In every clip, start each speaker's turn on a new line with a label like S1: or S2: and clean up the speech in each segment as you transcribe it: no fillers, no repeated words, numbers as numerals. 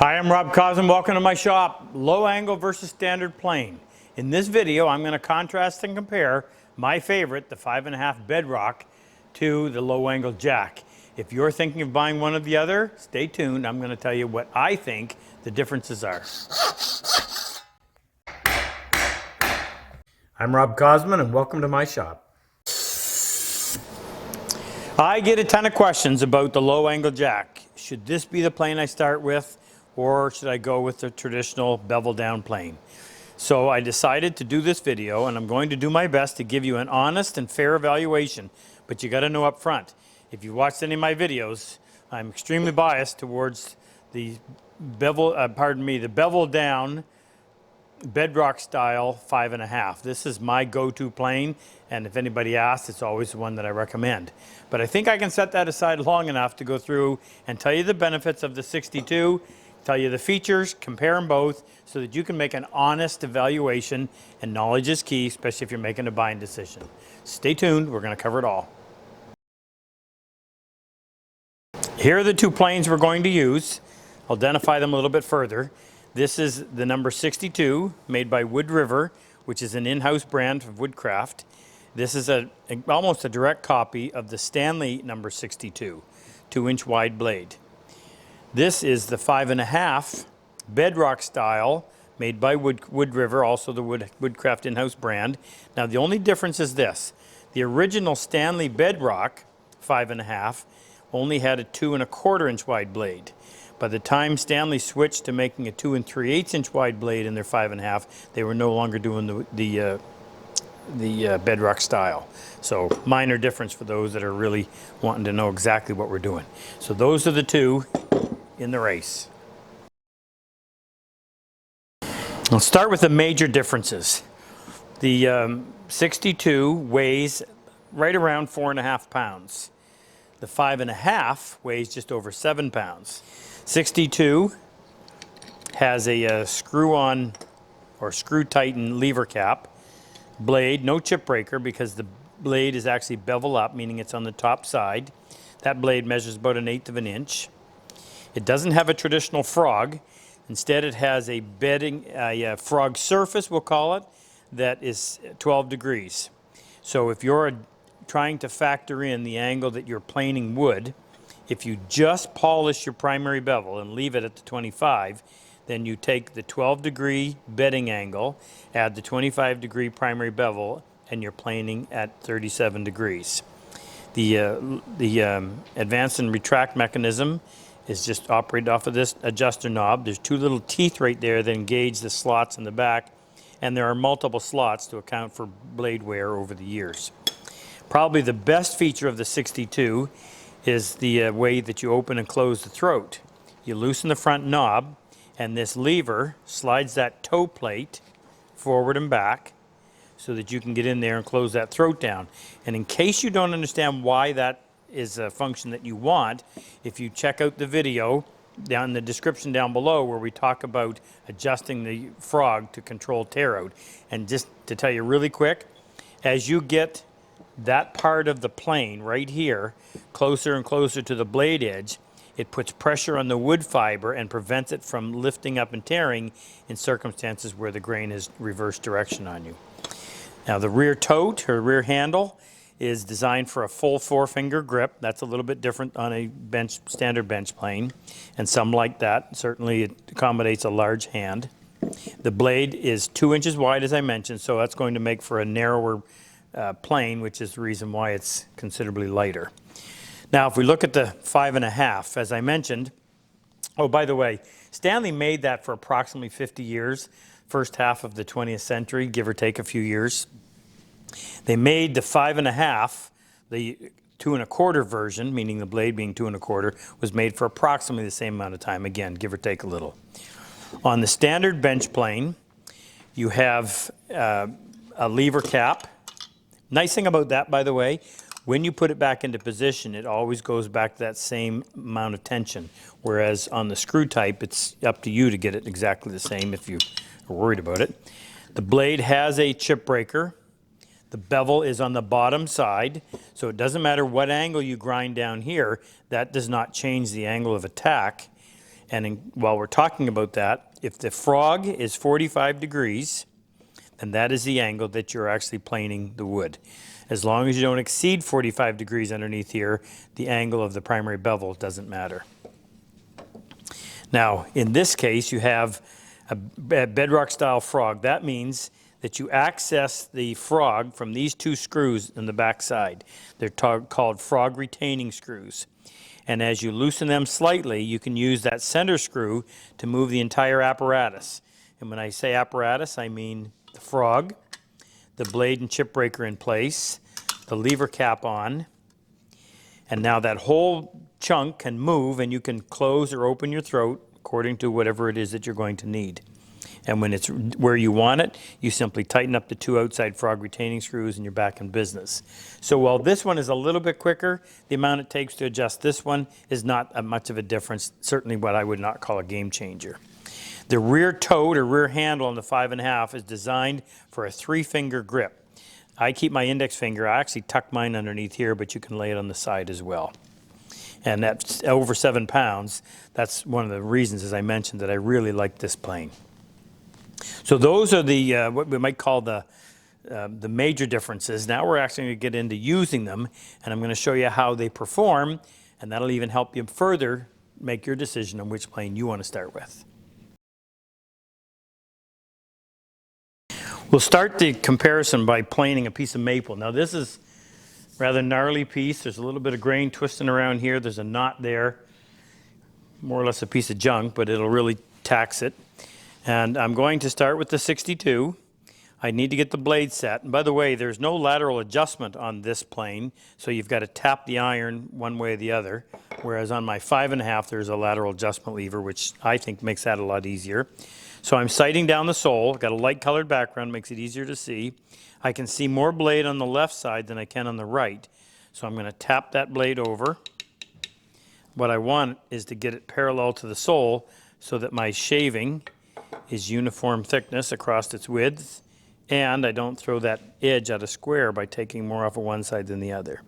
S1: Hi, I'm Rob Cosman. Welcome to my shop, low angle versus standard plane. In this video, I'm going to contrast and compare my favorite, the 5.5 Bedrock, to the low angle jack. If you're thinking of buying one or the other, stay tuned. I'm going to tell you what I think the differences are. I'm Rob Cosman and welcome to my shop. I get a ton of questions about the low angle jack. Should this be the plane I start with, or should I go with the traditional bevel down plane? So I decided to do this video, and I'm going to do my best to give you an honest and fair evaluation, but you got to know up front, if you've watched any of my videos, I'm extremely biased towards the bevel down Bedrock style 5.5. This is my go-to plane, and if anybody asks, it's always the one that I recommend. But I think I can set that aside long enough to go through and tell you the benefits of the 62, tell you the features, compare them both, so that you can make an honest evaluation, and knowledge is key, especially if you're making a buying decision. Stay tuned, we're going to cover it all. Here are the two planes we're going to use. I'll identify them a little bit further. This is the number 62, made by Wood River, which is an in-house brand of woodcraft. This is almost a direct copy of the Stanley number 62, 2-inch wide blade. This is the 5.5 Bedrock style, made by Wood River, also the woodcraft in-house brand. Now the only difference is this. The original Stanley Bedrock 5.5 only had a 2 1/4 inch wide blade. By the time Stanley switched to making a 2 3/8 inch wide blade in their 5.5, they were no longer doing the Bedrock style. So minor difference for those that are really wanting to know exactly what we're doing. So those are the two in the race. I'll start with the major differences. The 62 weighs right around 4.5 pounds. The 5.5 weighs just over 7 pounds. 62 has a screw-on or screw-tighten lever cap blade, no chip breaker because the blade is actually bevel up, meaning it's on the top side. That blade measures about 1/8 inch. It doesn't have a traditional frog. Instead, it has a frog surface, we'll call it, that is 12 degrees. So if you're trying to factor in the angle that you're planing wood, if you just polish your primary bevel and leave it at the 25, then you take the 12-degree bedding angle, add the 25-degree primary bevel, and you're planing at 37 degrees. The advance and retract mechanism is just operated off of this adjuster knob. There's two little teeth right there that engage the slots in the back, and there are multiple slots to account for blade wear over the years. Probably the best feature of the 62 is the way that you open and close the throat. You loosen the front knob, and this lever slides that toe plate forward and back so that you can get in there and close that throat down. And in case you don't understand why that is a function that you want, if you check out the video down in the description down below where we talk about adjusting the frog to control tear out. And just to tell you really quick, as you get that part of the plane right here closer and closer to the blade edge, it puts pressure on the wood fiber and prevents it from lifting up and tearing in circumstances where the grain is reverse direction on you. Now the rear tote or rear handle is designed for a full 4-finger grip. That's a little bit different on a standard bench plane, and some like that. Certainly it accommodates a large hand. The blade is 2 inches wide, as I mentioned, so that's going to make for a narrower plane, which is the reason why it's considerably lighter. Now, if we look at the 5.5, as I mentioned, oh, by the way, Stanley made that for approximately 50 years, first half of the 20th century, give or take a few years. They made the 5.5, the 2 1/4 version, meaning the blade being 2 1/4, was made for approximately the same amount of time, again, give or take a little. On the standard bench plane, you have a lever cap. Nice thing about that, by the way, when you put it back into position, it always goes back to that same amount of tension. Whereas on the screw type, it's up to you to get it exactly the same if you are worried about it. The blade has a chip breaker. The bevel is on the bottom side, so it doesn't matter what angle you grind down here, that does not change the angle of attack. And while we're talking about that, if the frog is 45 degrees, then that is the angle that you're actually planing the wood. As long as you don't exceed 45 degrees underneath here, the angle of the primary bevel doesn't matter. Now, in this case, you have a bedrock style frog. That means that you access the frog from these two screws in the back side. They're called frog retaining screws. And as you loosen them slightly, you can use that center screw to move the entire apparatus. And when I say apparatus, I mean the frog, the blade and chip breaker in place, the lever cap on, and now that whole chunk can move, and you can close or open your throat according to whatever it is that you're going to need. And when it's where you want it, you simply tighten up the two outside frog retaining screws and you're back in business. So while this one is a little bit quicker, the amount it takes to adjust this one is not much of a difference, certainly what I would not call a game changer. The rear toed or rear handle on the 5.5 is designed for a 3-finger grip. I keep my index finger, I actually tuck mine underneath here, but you can lay it on the side as well. And that's over 7 pounds. That's one of the reasons, as I mentioned, that I really like this plane. So those are the what we might call the major differences. Now we're actually going to get into using them, and I'm going to show you how they perform, and that'll even help you further make your decision on which plane you want to start with. We'll start the comparison by planing a piece of maple. Now this is a rather gnarly piece. There's a little bit of grain twisting around here. There's a knot there. More or less a piece of junk, but it'll really tax it. And I'm going to start with the 62. I need to get the blade set. And by the way, there's no lateral adjustment on this plane, so you've got to tap the iron one way or the other. Whereas on my 5.5, there's a lateral adjustment lever, which I think makes that a lot easier. So I'm sighting down the sole. Got a light colored background, makes it easier to see. I can see more blade on the left side than I can on the right. So I'm going to tap that blade over. What I want is to get it parallel to the sole so that my shaving is uniform thickness across its width, and I don't throw that edge out of square by taking more off of one side than the other.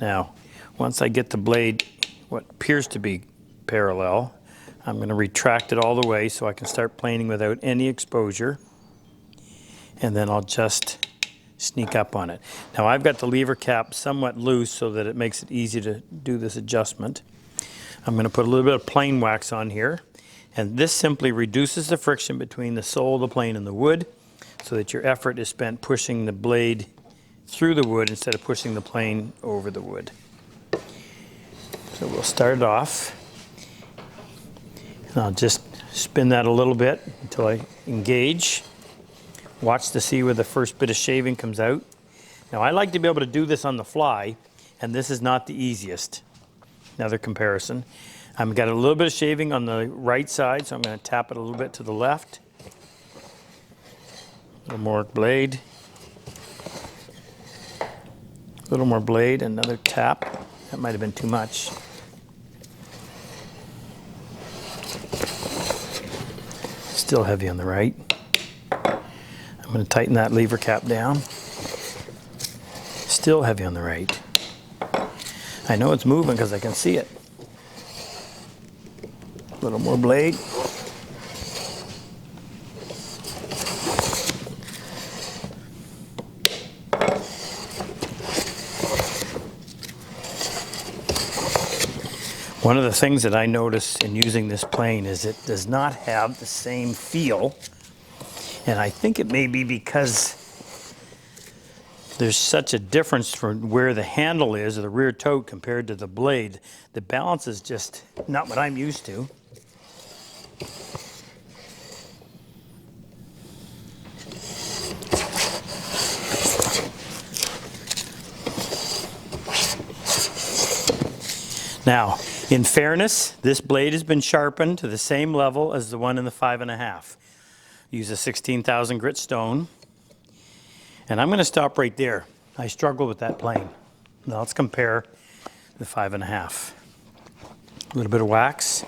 S1: Now, once I get the blade what appears to be parallel, I'm going to retract it all the way so I can start planing without any exposure, and then I'll just sneak up on it. Now I've got the lever cap somewhat loose so that it makes it easy to do this adjustment. I'm going to put a little bit of plane wax on here, and this simply reduces the friction between the sole of the plane and the wood so that your effort is spent pushing the blade through the wood instead of pushing the plane over the wood. So we'll start it off, and I'll just spin that a little bit until I engage. Watch to see where the first bit of shaving comes out. Now I like to be able to do this on the fly, and this is not the easiest. Another comparison. I've got a little bit of shaving on the right side, so I'm going to tap it a little bit to the left. A little more blade. A little more blade, another tap. That might have been too much. Still heavy on the right. I'm going to tighten that lever cap down. Still heavy on the right. I know it's moving because I can see it. A little more blade. One of the things that I notice in using this plane is it does not have the same feel. And I think it may be because there's such a difference from where the handle is, or the rear toe, compared to the blade. The balance is just not what I'm used to. Now, in fairness, this blade has been sharpened to the same level as the one in the 5.5. Use a 16,000 grit stone. And I'm going to stop right there. I struggle with that plane. Now let's compare the 5.5. A little bit of wax.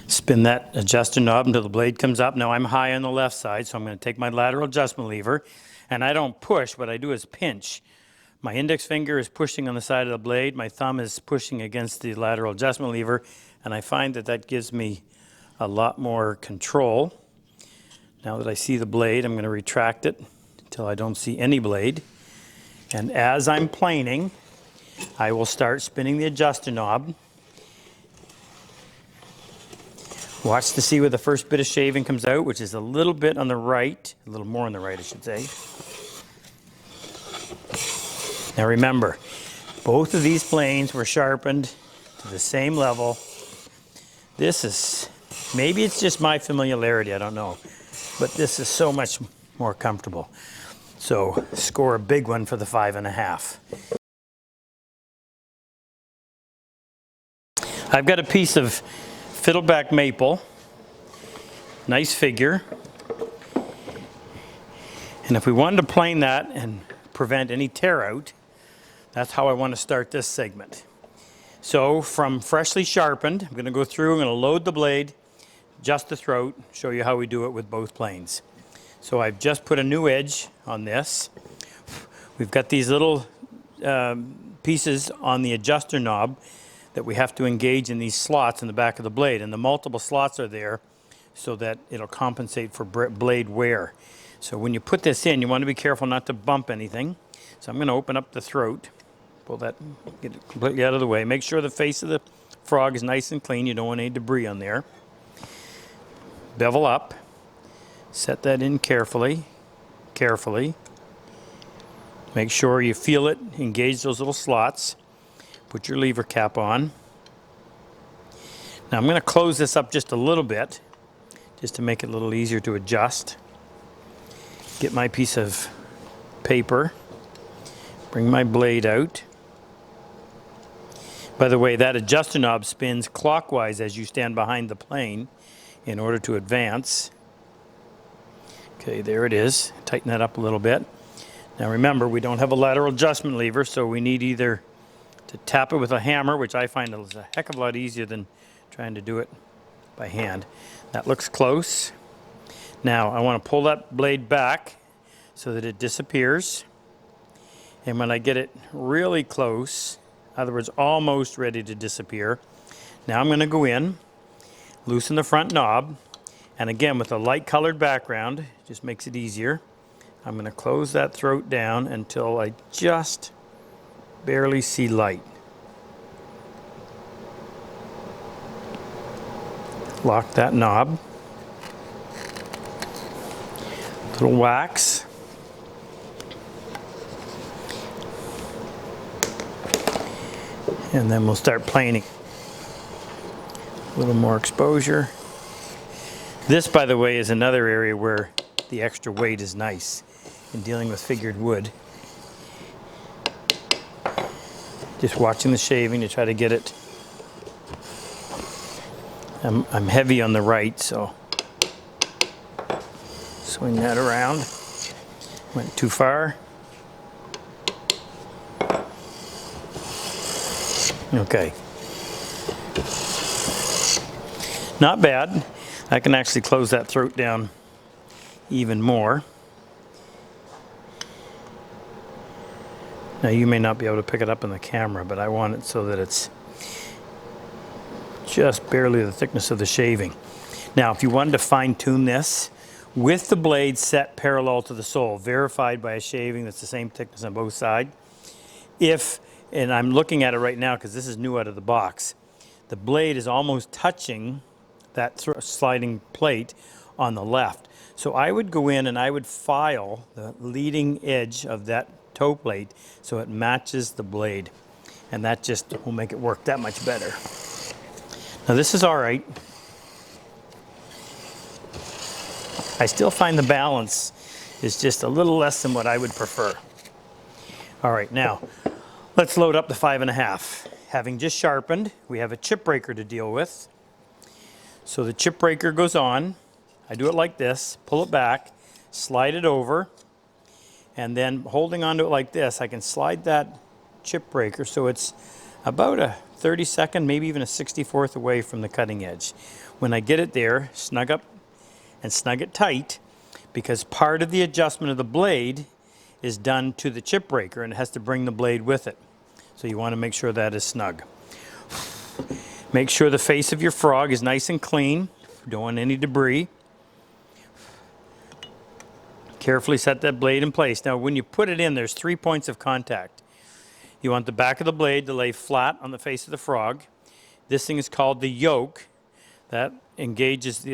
S1: Spin that adjuster knob until the blade comes up. Now I'm high on the left side, so I'm going to take my lateral adjustment lever, and I don't push. What I do is pinch My index finger is pushing on the side of the blade. My thumb is pushing against the lateral adjustment lever, and I find that that gives me a lot more control. Now that I see the blade, I'm going to retract it until I don't see any blade. And as I'm planing, I will start spinning the adjuster knob. Watch to see where the first bit of shaving comes out, which is a little bit on the right, a little more on the right, I should say. Now remember, both of these planes were sharpened to the same level. This is, maybe it's just my familiarity, I don't know, but this is so much more comfortable. So score a big one for the 5.5. I've got a piece of fiddleback maple, nice figure. And if we wanted to plane that and prevent any tear out, that's how I want to start this segment. So from freshly sharpened, I'm going to go through, I'm going to load the blade, adjust the throat, show you how we do it with both planes. So I've just put a new edge on this. We've got these little pieces on the adjuster knob that we have to engage in these slots in the back of the blade, and the multiple slots are there so that it'll compensate for blade wear. So when you put this in, you want to be careful not to bump anything. So I'm going to open up the throat, pull that, get it completely out of the way. Make sure the face of the frog is nice and clean. You don't want any debris on there. Bevel up. Set that in carefully, carefully. Make sure you feel it, engage those little slots. Put your lever cap on. Now I'm going to close this up just a little bit, just to make it a little easier to adjust. Get my piece of paper, bring my blade out. By the way, that adjuster knob spins clockwise as you stand behind the plane in order to advance. Okay, there it is. Tighten that up a little bit. Now remember, we don't have a lateral adjustment lever, so we need either to tap it with a hammer, which I find is a heck of a lot easier than trying to do it by hand. That looks close. Now I want to pull that blade back so that it disappears. And when I get it really close, in other words, almost ready to disappear, now I'm going to go in, loosen the front knob, and again with a light colored background, just makes it easier. I'm going to close that throat down until I just barely see light. Lock that knob. Little wax. And then we'll start planing. A little more exposure. This, by the way, is another area where the extra weight is nice in dealing with figured wood. Just watching the shaving to try to get it. I'm heavy on the right, so swing that around. Went too far. Okay. Not bad. I can actually close that throat down even more. Now you may not be able to pick it up in the camera, but I want it so that it's just barely the thickness of the shaving. Now if you wanted to fine-tune this with the blade set parallel to the sole, verified by a shaving that's the same thickness on both sides, and I'm looking at it right now because this is new out of the box, the blade is almost touching that sliding plate on the left. So I would go in and I would file the leading edge of that toe plate so it matches the blade, and that just will make it work that much better. Now this is all right. I still find the balance is just a little less than what I would prefer. All right, now let's load up the 5.5. Having just sharpened, we have a chip breaker to deal with. So the chip breaker goes on. I do it like this, pull it back, slide it over, and then holding onto it like this, I can slide that chip breaker so it's about a 32nd, maybe even a 64th away from the cutting edge. When I get it there, snug up and snug it tight, because part of the adjustment of the blade is done to the chip breaker, and it has to bring the blade with it. So you want to make sure that is snug. Make sure the face of your frog is nice and clean. Don't want any debris. Carefully set that blade in place. Now when you put it in, there's 3 points of contact. You want the back of the blade to lay flat on the face of the frog. This thing is called the yoke. That engages,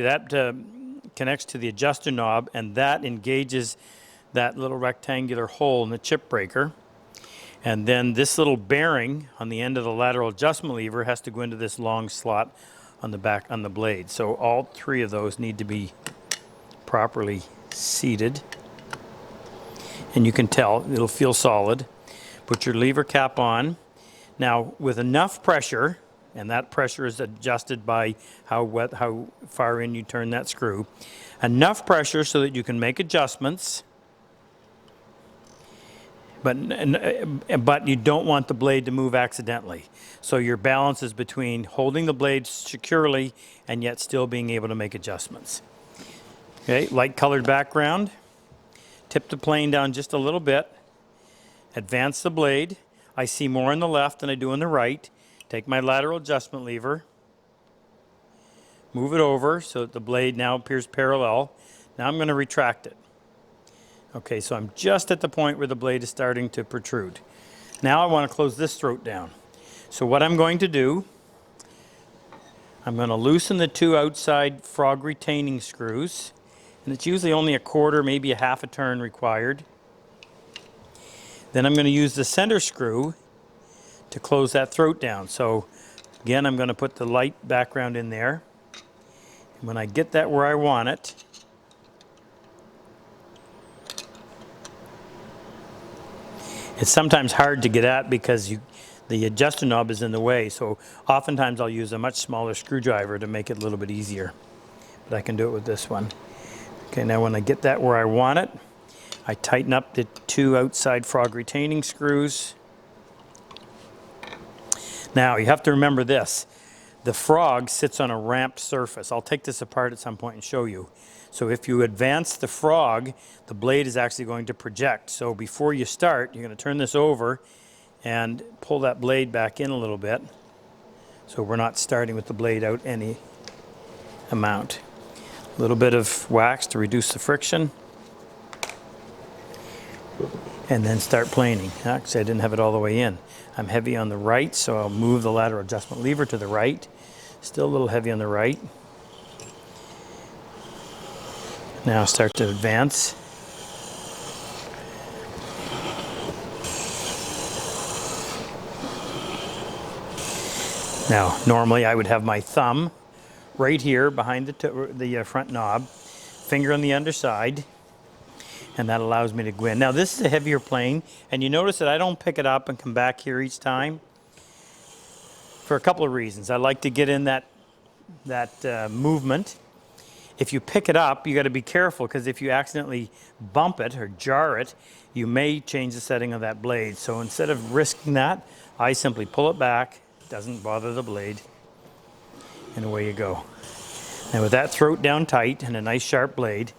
S1: connects to the adjuster knob, and that engages that little rectangular hole in the chip breaker. And then this little bearing on the end of the lateral adjustment lever has to go into this long slot on the back on the blade. So all 3 of those need to be properly seated. And you can tell it'll feel solid. Put your lever cap on. Now with enough pressure, and that pressure is adjusted by how far in you turn that screw, enough pressure so that you can make adjustments, but you don't want the blade to move accidentally. So your balance is between holding the blade securely and yet still being able to make adjustments. Okay, light colored background. Tip the plane down just a little bit. Advance the blade. I see more on the left than I do on the right. Take my lateral adjustment lever. Move it over so that the blade now appears parallel. Now I'm going to retract it. Okay, so I'm just at the point where the blade is starting to protrude. Now I want to close this throat down. So what I'm going to do, I'm going to loosen the 2 outside frog retaining screws. And it's usually only a quarter, maybe a half a turn required. Then I'm going to use the center screw to close that throat down. So again, I'm going to put the light background in there. And when I get that where I want it, it's sometimes hard to get at because the adjuster knob is in the way. So oftentimes I'll use a much smaller screwdriver to make it a little bit easier. But I can do it with this one. Okay, now when I get that where I want it, I tighten up the 2 outside frog retaining screws. Now you have to remember this. The frog sits on a ramped surface. I'll take this apart at some point and show you. So if you advance the frog, the blade is actually going to project. So before you start, you're going to turn this over and pull that blade back in a little bit. So we're not starting with the blade out any amount. A little bit of wax to reduce the friction. And then start planing. Actually, I didn't have it all the way in. I'm heavy on the right, so I'll move the lateral adjustment lever to the right. Still a little heavy on the right. Now start to advance. Now, normally I would have my thumb right here behind the front knob, finger on the underside, and that allows me to go in. Now this is a heavier plane, and you notice that I don't pick it up and come back here each time for a couple of reasons. I like to get in that movement. If you pick it up, you got to be careful, because if you accidentally bump it or jar it, you may change the setting of that blade. So instead of risking that, I simply pull it back. It doesn't bother the blade, and away you go. Now with that throat down tight and a nice sharp blade,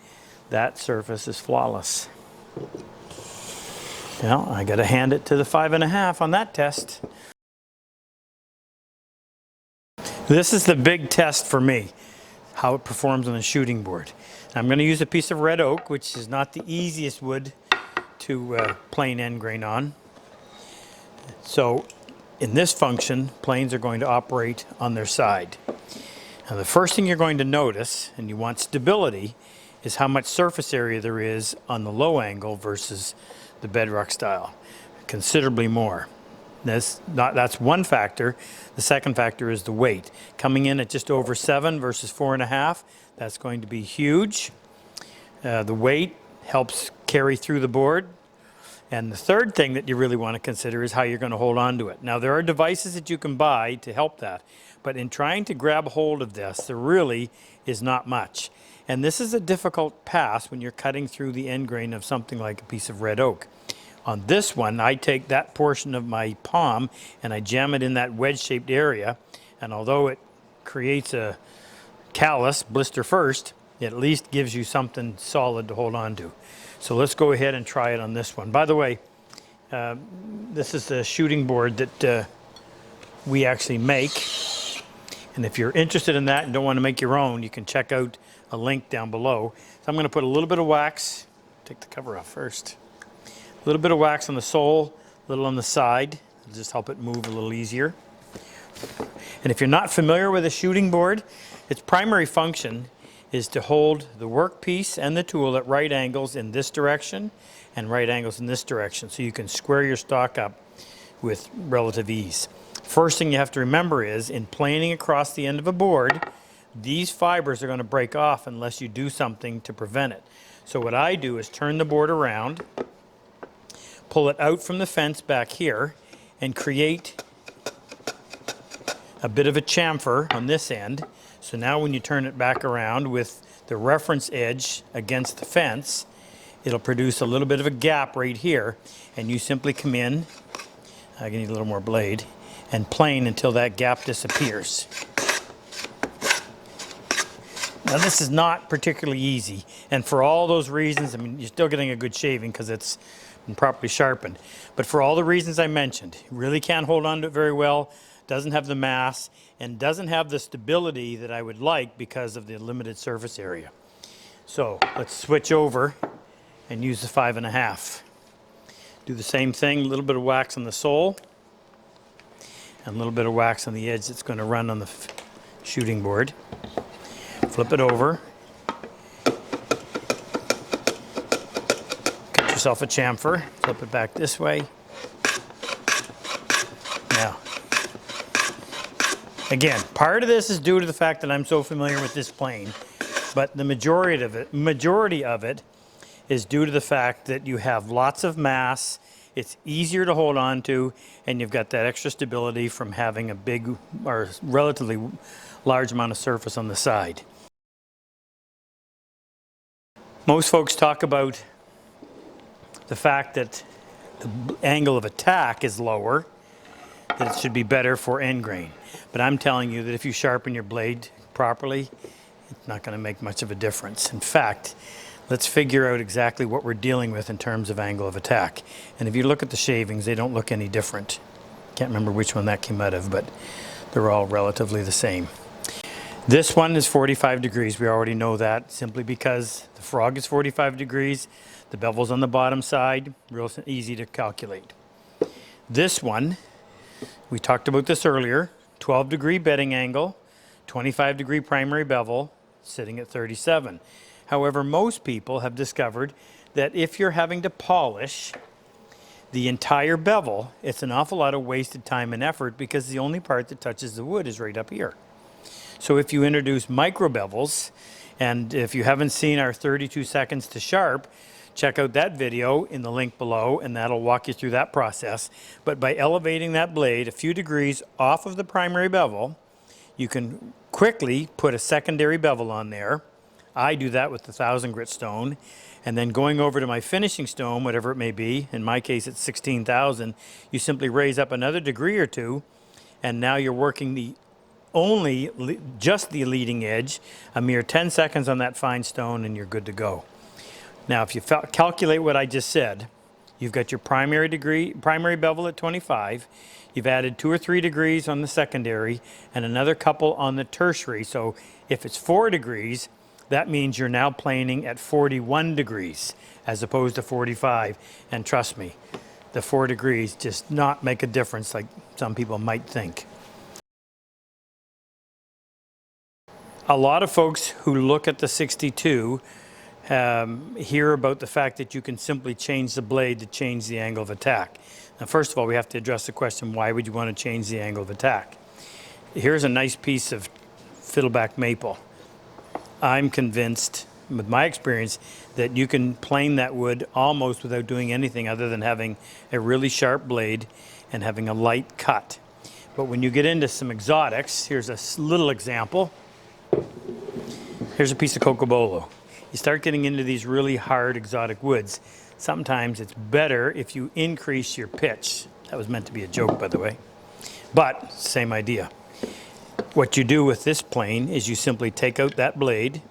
S1: that surface is flawless. Now I got to hand it to the 5.5 on that test. This is the big test for me, how it performs on the shooting board. I'm going to use a piece of red oak, which is not the easiest wood to plane end grain on. So in this function, planes are going to operate on their side. Now the first thing you're going to notice, and you want stability, is how much surface area there is on the low angle versus the bedrock style. Considerably more. That's one factor. The second factor is the weight. Coming in at just over 7 versus 4.5, that's going to be huge. The weight helps carry through the board. And the third thing that you really want to consider is how you're going to hold on to it. Now there are devices that you can buy to help that, but in trying to grab hold of this, there really is not much. And this is a difficult pass when you're cutting through the end grain of something like a piece of red oak. On this one, I take that portion of my palm and I jam it in that wedge-shaped area, and although it creates a callus, blister first, it at least gives you something solid to hold on to. So let's go ahead and try it on this one. By the way, this is the shooting board that we actually make. And if you're interested in that and don't want to make your own, you can check out a link down below. So I'm going to put a little bit of wax, take the cover off first. A little bit of wax on the sole, a little on the side. It'll just help it move a little easier. And if you're not familiar with a shooting board, its primary function is to hold the workpiece and the tool at right angles in this direction and right angles in this direction, so you can square your stock up with relative ease. First thing you have to remember is, in planing across the end of a board, these fibers are going to break off unless you do something to prevent it. So what I do is turn the board around, pull it out from the fence back here, and create a bit of a chamfer on this end. So now when you turn it back around with the reference edge against the fence, it'll produce a little bit of a gap right here, and you simply come in, I need a little more blade, and plane until that gap disappears. Now this is not particularly easy, and for all those reasons, I mean, you're still getting a good shaving because it's been properly sharpened, but for all the reasons I mentioned, you really can't hold on to it very well, doesn't have the mass, and doesn't have the stability that I would like because of the limited surface area. So let's switch over and use the 5.5. Do the same thing, a little bit of wax on the sole, and a little bit of wax on the edge that's going to run on the shooting board. Flip it over. Cut yourself a chamfer. Flip it back this way. Now, again, part of this is due to the fact that I'm so familiar with this plane, but the majority of it is due to the fact that you have lots of mass, it's easier to hold on to, and you've got that extra stability from having a big or relatively large amount of surface on the side. Most folks talk about the fact that the angle of attack is lower, that it should be better for end grain. But I'm telling you that if you sharpen your blade properly, it's not going to make much of a difference. In fact, let's figure out exactly what we're dealing with in terms of angle of attack. And if you look at the shavings, they don't look any different. Can't remember which one that came out of, but they're all relatively the same. This one is 45 degrees. We already know that simply because the frog is 45 degrees. The bevel's on the bottom side, real easy to calculate. This one, we talked about this earlier, 12-degree bedding angle, 25-degree primary bevel, sitting at 37. However, most people have discovered that if you're having to polish the entire bevel, it's an awful lot of wasted time and effort because the only part that touches the wood is right up here. So if you introduce micro bevels, and if you haven't seen our 32 seconds to sharp, check out that video in the link below, and that'll walk you through that process. But by elevating that blade a few degrees off of the primary bevel, you can quickly put a secondary bevel on there. I do that with the 1,000 grit stone, and then going over to my finishing stone, whatever it may be, in my case it's 16,000, you simply raise up another degree or two, and now you're working just the leading edge, a mere 10 seconds on that fine stone, and you're good to go. Now, if you calculate what I just said, you've got your primary bevel at 25, you've added 2 or 3 degrees on the secondary, and another couple on the tertiary. So if it's 4 degrees, that means you're now planing at 41 degrees as opposed to 45. And trust me, the 4 degrees does not make a difference like some people might think. A lot of folks who look at the 62 hear about the fact that you can simply change the blade to change the angle of attack. Now, first of all, we have to address the question, why would you want to change the angle of attack? Here's a nice piece of fiddleback maple. I'm convinced, with my experience, that you can plane that wood almost without doing anything other than having a really sharp blade and having a light cut. But when you get into some exotics, here's a little example. Here's a piece of cocobolo. You start getting into these really hard exotic woods, sometimes it's better if you increase your pitch. That was meant to be a joke, by the way, but same idea. What you do with this plane is you simply take out that blade,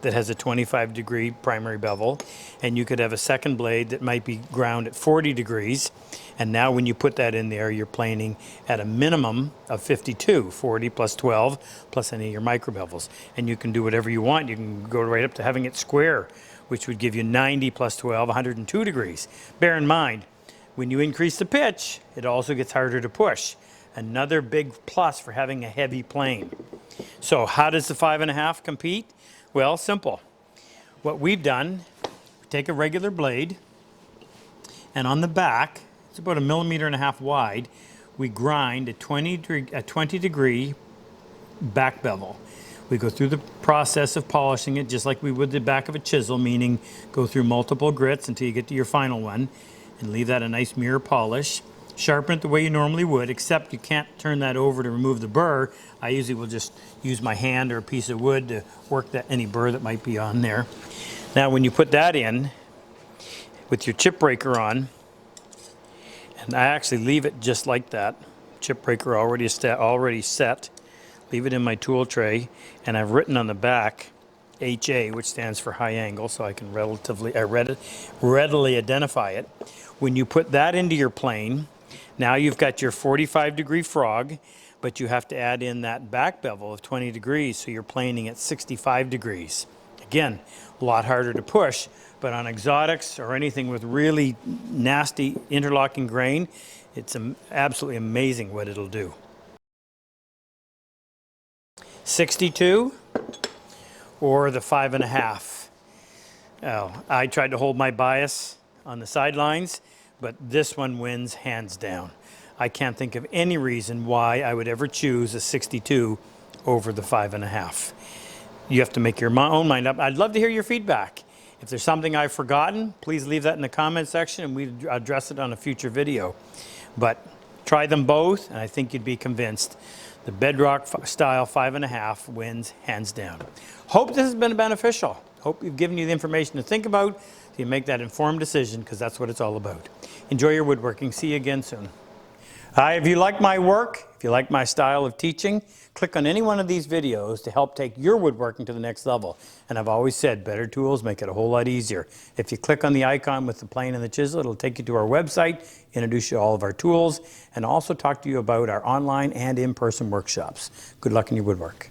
S1: that has a 25-degree primary bevel, and you could have a second blade that might be ground at 40 degrees. And now when you put that in there, you're planing at a minimum of 52, 40 plus 12, plus any of your micro bevels. And you can do whatever you want. You can go right up to having it square, which would give you 90 plus 12, 102 degrees. Bear in mind, when you increase the pitch, it also gets harder to push. Another big plus for having a heavy plane. So how does the 5.5 compete? Well, simple. What we've done, take a regular blade, and on the back, it's about 1.5 millimeters wide, we grind a 20 degree back bevel. We go through the process of polishing it just like we would the back of a chisel, meaning go through multiple grits until you get to your final one, and leave that a nice mirror polish. Sharpen it the way you normally would, except you can't turn that over to remove the burr. I usually will just use my hand or a piece of wood to work any burr that might be on there. Now when you put that in with your chip breaker on, and I actually leave it just like that, chip breaker already set, leave it in my tool tray, and I've written on the back HA, which stands for high angle, so I can readily identify it. When you put that into your plane, now you've got your 45-degree frog, but you have to add in that back bevel of 20 degrees, so you're planing at 65 degrees. Again, a lot harder to push, but on exotics or anything with really nasty interlocking grain, it's absolutely amazing what it'll do. 62 or the 5.5. Well, I tried to hold my bias on the sidelines, but this one wins hands down. I can't think of any reason why I would ever choose a 62 over the 5.5. You have to make your own mind up. I'd love to hear your feedback. If there's something I've forgotten, please leave that in the comment section and we'll address it on a future video. But try them both, and I think you'd be convinced the Bedrock style 5.5 wins hands down. Hope this has been beneficial. Hope we've given you the information to think about so you make that informed decision, because that's what it's all about. Enjoy your woodworking. See you again soon. Hi, if you like my work, if you like my style of teaching, click on any one of these videos to help take your woodworking to the next level. And I've always said better tools make it a whole lot easier. If you click on the icon with the plane and the chisel, it'll take you to our website, introduce you to all of our tools, and also talk to you about our online and in-person workshops. Good luck in your woodwork.